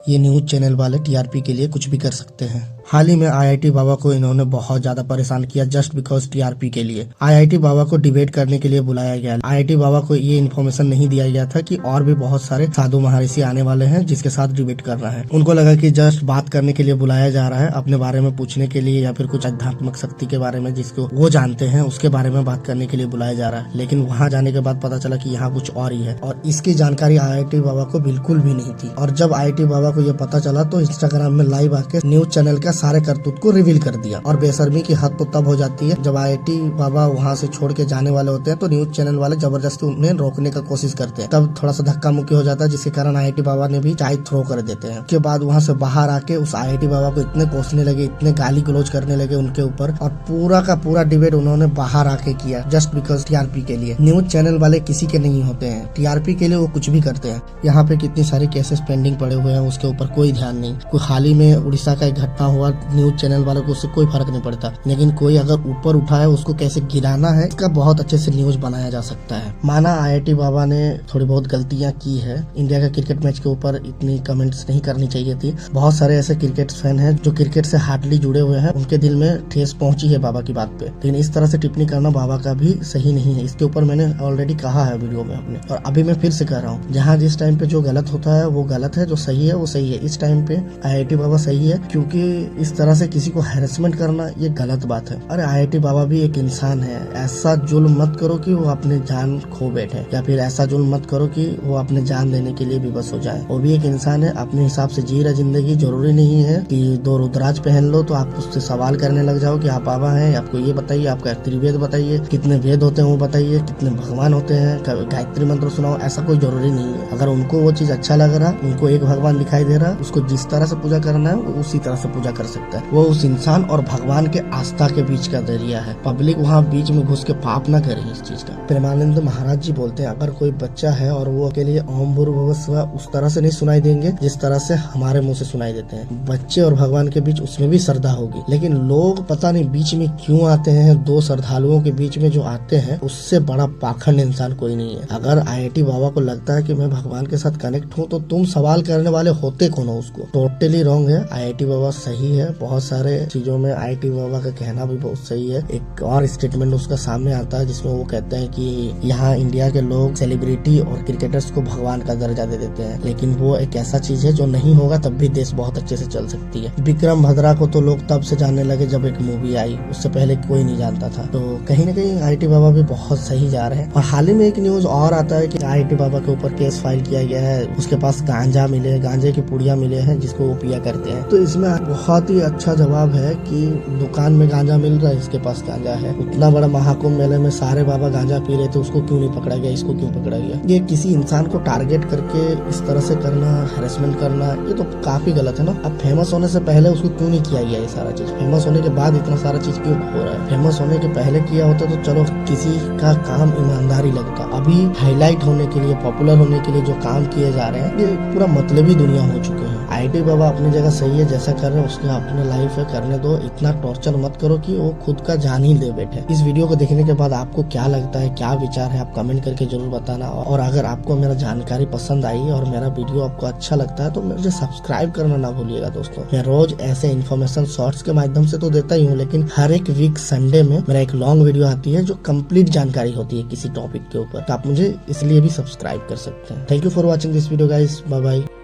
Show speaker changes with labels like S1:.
S1: ये news channel वाले TRP के लिए कुछ भी कर सकते हैं। हाल ही में आईआईटी बाबा को इन्होंने बहुत ज्यादा परेशान किया जस्ट बिकॉज टीआरपी के लिए। आईआईटी बाबा को डिबेट करने के लिए बुलाया गया। आईआईटी बाबा को ये इन्फॉर्मेशन नहीं दिया गया था कि और भी बहुत सारे साधु महर्षि आने वाले हैं जिसके साथ डिबेट करना है। उनको लगा कि जस्ट बात करने के लिए बुलाया जा रहा है, अपने बारे में पूछने के लिए या फिर कुछ आध्यात्मिक शक्ति के बारे में जिसको वो जानते हैं उसके बारे में बात करने के लिए बुलाया जा रहा है। लेकिन वहाँ जाने के बाद पता चला कि यहाँ कुछ और ही है और इसकी जानकारी आईआईटी बाबा को बिल्कुल भी नहीं थी। और जब आईआईटी बाबा को ये पता चला तो इंस्टाग्राम में लाइव आके न्यूज चैनल का सारे करतूत को रिवील कर दिया। और बेशर्मी की हद तो तब हो जाती है जब आईआईटी बाबा वहाँ से छोड़ के जाने वाले होते हैं तो न्यूज चैनल वाले जबरदस्ती उन्हें रोकने का कोशिश करते हैं। तब थोड़ा सा धक्का मुक्की हो जाता है जिसके कारण आईआईटी बाबा ने भी चाय थ्रो कर देते हैं। उसके बाद वहाँ से बाहर आके उस आईआईटी बाबा को इतने कोसने लगे, इतने गाली गलौज करने लगे उनके ऊपर और पूरा का पूरा डिबेट उन्होंने बाहर आके किया जस्ट बिकॉज टीआरपी के लिए। न्यूज चैनल वाले किसी के नहीं होते हैं, टीआरपी के लिए वो कुछ भी करते हैं। यहाँ पे कितनी सारी केसेस पेंडिंग पड़े हुए हैं उसके ऊपर कोई ध्यान नहीं। कोई हाल ही में उड़ीसा का एक घटना हुआ, न्यूज चैनल वालों को उससे कोई फर्क नहीं पड़ता, लेकिन कोई अगर ऊपर उठाए उसको कैसे गिराना है इसका बहुत अच्छे से न्यूज बनाया जा सकता है। माना आईआईटी बाबा ने थोड़ी बहुत गलतियां की है, इंडिया का क्रिकेट मैच के ऊपर इतनी कमेंट्स नहीं करनी चाहिए थी। बहुत सारे ऐसे क्रिकेट फैन हैं जो क्रिकेट से हार्डली जुड़े हुए हैं, उनके दिल में ठेस पहुंची है बाबा की बात पे। लेकिन इस तरह से टिप्पणी करना बाबा का भी सही नहीं है। इसके ऊपर मैंने ऑलरेडी कहा है वीडियो में अपने, और अभी मैं फिर से कह रहा हूँ, जहाँ जिस टाइम पे जो गलत होता है वो गलत है, जो सही है वो सही है। इस टाइम पे आईआईटी बाबा सही है क्योंकि इस तरह से किसी को हैरेसमेंट करना ये गलत बात है। अरे आईआईटी बाबा भी एक इंसान है, ऐसा जुल्म मत करो कि वो अपने जान खो बैठे या फिर ऐसा जुल्म मत करो कि वो अपने जान देने के लिए विवश हो जाए। वो भी एक इंसान है, अपने हिसाब से जी रहा जिंदगी। जरूरी नहीं है कि 2 रुद्राज पहन लो तो आप उससे सवाल करने लग जाओ कि आप बाबा हैं, आपको ये बताइए, आपका त्रिवेद बताइए, कितने वेद होते हैं वो बताइए, कितने भगवान होते हैं, गायत्री मंत्र सुनाओ। ऐसा कोई जरूरी नहीं है। अगर उनको वो चीज अच्छा लग रहा, उनको एक भगवान दिखाई दे रहा, उसको जिस तरह से पूजा करना है वो उसी तरह से पूजा कर सकता है। वो उस इंसान और भगवान के आस्था के बीच का जरिया है। पब्लिक वहाँ बीच में घुस के पाप ना करे इस चीज का। प्रेमानंद महाराज जी बोलते हैं, अगर कोई बच्चा है और वो के लिए ओम भूर्भुवः स्वः उस तरह से नहीं सुनाई देंगे जिस तरह से हमारे मुंह से सुनाई देते हैं। बच्चे और भगवान के बीच उसमें भी श्रद्धा होगी, लेकिन लोग पता नहीं बीच में क्यों आते हैं। 2 श्रद्धालुओं के बीच में जो आते हैं उससे बड़ा पाखंड इंसान कोई नहीं है। अगर आईआईटी बाबा को लगता है कि मैं भगवान के साथ कनेक्ट हूँ तो तुम सवाल करने वाले होते कौन हो? उसको टोटली रॉन्ग है। आईआईटी बाबा सही है, बहुत सारे चीजों में आईआईटी बाबा का कहना भी बहुत सही है। एक और स्टेटमेंट उसका सामने आता है जिसमें वो कहते हैं कि यहाँ इंडिया के लोग सेलिब्रिटी और क्रिकेटर्स को भगवान का दर्जा दे देते हैं, लेकिन वो एक ऐसा चीज है जो नहीं होगा तब भी देश बहुत अच्छे से चल सकती है। विक्रम भद्रा को तो लोग तब से जानने लगे जब एक मूवी आई, उससे पहले कोई नहीं जानता था। तो कहीं ना कहीं आईआईटी बाबा भी बहुत सही जा रहे हैं। और हाल ही में एक न्यूज और आता है कि आईआईटी बाबा के ऊपर केस फाइल किया गया है, उसके पास गांजा मिले, गांजे की पुड़िया मिले हैं जिसको वो पिया करते हैं। तो इसमें बहुत ही अच्छा जवाब है कि दुकान में गांजा मिल रहा है, इसके पास गांजा है। उतना बड़ा महाकुंभ मेले में सारे बाबा गांजा पी रहे थे, उसको क्यों नहीं पकड़ा गया, इसको क्यों पकड़ा गया? ये किसी इंसान को टारगेट करके इस तरह से करना, हैरेसमेंट करना, ये तो काफी गलत है ना। अब फेमस होने से पहले उसको क्यों नहीं किया गया ये सारा चीज? फेमस होने के बाद इतना सारा चीज क्यों हो रहा है? फेमस होने के पहले किया होता तो चलो किसी का काम ईमानदारी लगता। अभी हाईलाइट होने के लिए, पॉपुलर होने के लिए जो काम किए जा रहे हैं ये पूरा मतलबी दुनिया हो चुके हैं। आईआईटी बाबा अपनी जगह सही है, जैसा कर रहे हैं उसका अपने लाइफ है, करने दो। इतना टॉर्चर मत करो कि वो खुद का जान ही दे बैठे। इस वीडियो को देखने के बाद आपको क्या लगता है, क्या विचार है, आप कमेंट करके जरूर बताना। और अगर आपको मेरा जानकारी पसंद आई और मेरा वीडियो आपको अच्छा लगता है तो मुझे सब्सक्राइब करना ना भूलिएगा दोस्तों। मैं रोज ऐसे इन्फॉर्मेशन शॉर्ट्स के माध्यम से तो देता ही हूँ, लेकिन हर एक वीक संडे में मेरा एक लॉन्ग वीडियो आती है जो कंप्लीट जानकारी होती है किसी टॉपिक के ऊपर। तो आप मुझे इसलिए भी सब्सक्राइब कर सकते हैं। Thank you for watching this video guys, bye bye.